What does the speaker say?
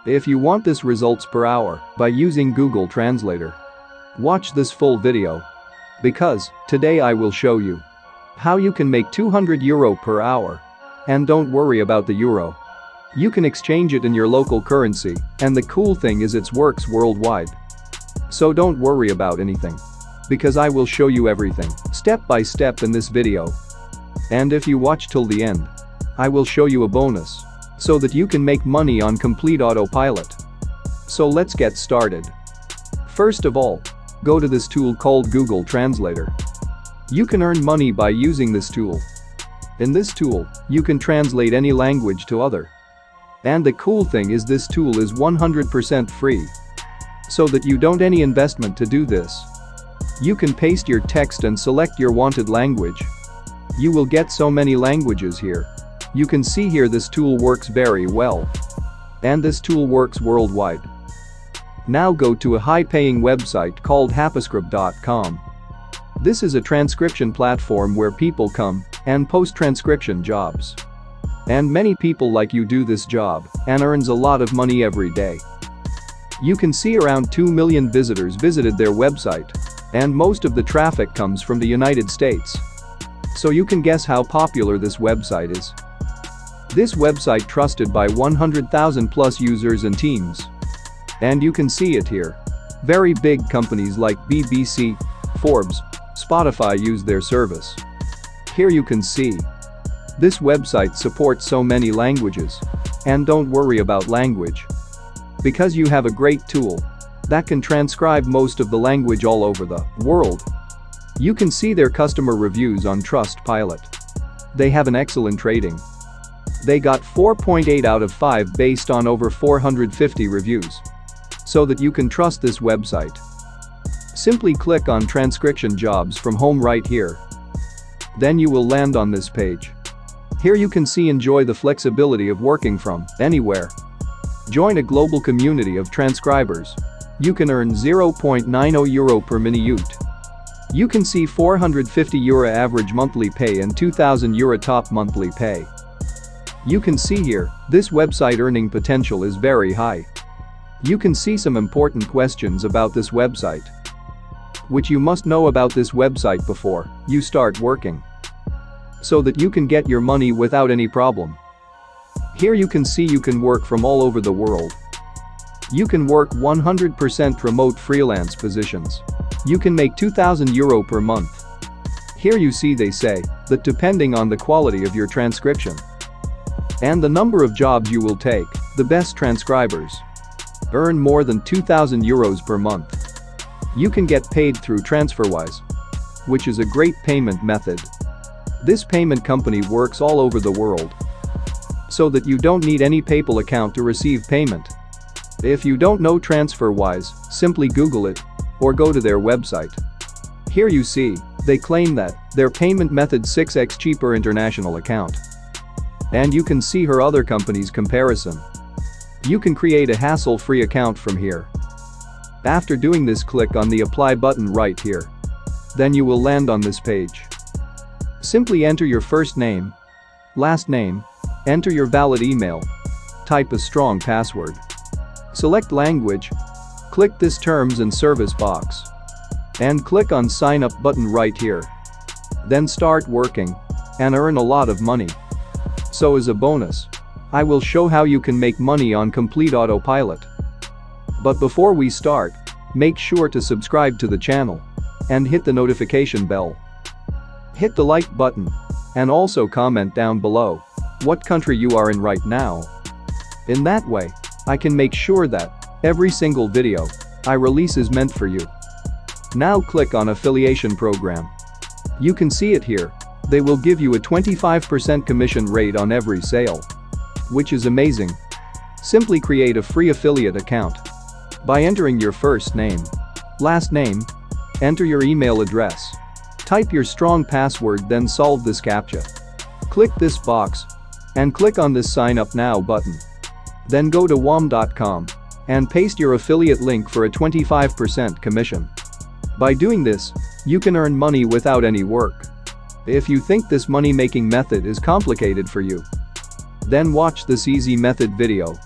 If you want this results per hour by using Google Translator, watch this full video. Because today I will show you how you can make €200 per hour. And don't worry about the euro. You can exchange it in your local currency, and the cool thing is it works worldwide. So don't worry about anything. Because I will show you everything, step by step in this video. And if you watch till the end, I will show you a bonus, so that you can make money on complete autopilot. So let's get started. First of all, go to this tool called Google Translator. You can earn money by using this tool. In this tool, you can translate any language to other. And the cool thing is this tool is 100% free. So that you don't any investment to do this. You can paste your text and select your wanted language. You will get so many languages here. You can see here this tool works very well. And this tool works worldwide. Now go to a high-paying website called Happyscript.com. This is a transcription platform where people come and post transcription jobs. And many people like you do this job and earns a lot of money every day. You can see around 2 million visitors visited their website, and most of the traffic comes from the United States. So you can guess how popular this website is. This website trusted by 100,000 plus users and teams. And you can see it here. Very big companies like BBC, Forbes, Spotify use their service. Here you can see. This website supports so many languages. And don't worry about language. Because you have a great tool that can transcribe most of the language all over the world. You can see their customer reviews on Trustpilot. They have an excellent rating. They got 4.8 out of 5 based on over 450 reviews. So that you can trust this website. Simply click on transcription jobs from home right here. Then you will land on this page. Here you can see enjoy the flexibility of working from anywhere. Join a global community of transcribers. You can earn €0.90 per minute. You can see €450 average monthly pay and €2,000 top monthly pay. You can see here, this website earning potential is very high. You can see some important questions about this website, which you must know about this website before you start working, so that you can get your money without any problem. Here you can see you can work from all over the world. You can work 100% remote freelance positions. You can make €2,000 per month. Here you see they say that depending on the quality of your transcription and the number of jobs you will take, the best transcribers earn more than €2,000 per month. You can get paid through TransferWise, which is a great payment method. This payment company works all over the world, so that you don't need any PayPal account to receive payment. If you don't know TransferWise, simply Google it or go to their website. Here you see, they claim that their payment method 6x cheaper international account. And you can see her other company's comparison. You can create a hassle-free account from here. After doing this, click on the apply button right here. Then you will land on this page. Simply enter your first name, last name, enter your valid email, type a strong password. Select language, click this terms and service box. And click on sign up button right here. Then start working and earn a lot of money. So as a bonus, I will show how you can make money on complete autopilot. But before we start, make sure to subscribe to the channel and hit the notification bell. Hit the like button and also comment down below what country you are in right now. In that way, I can make sure that every single video I release is meant for you. Now click on affiliation program. You can see it here. They will give you a 25% commission rate on every sale, which is amazing. Simply create a free affiliate account by entering your first name, last name, enter your email address, type your strong password, then solve this CAPTCHA. Click this box and click on this sign up now button. Then go to wom.com and paste your affiliate link for a 25% commission. By doing this, you can earn money without any work. If you think this money-making method is complicated for you, then watch this easy method video.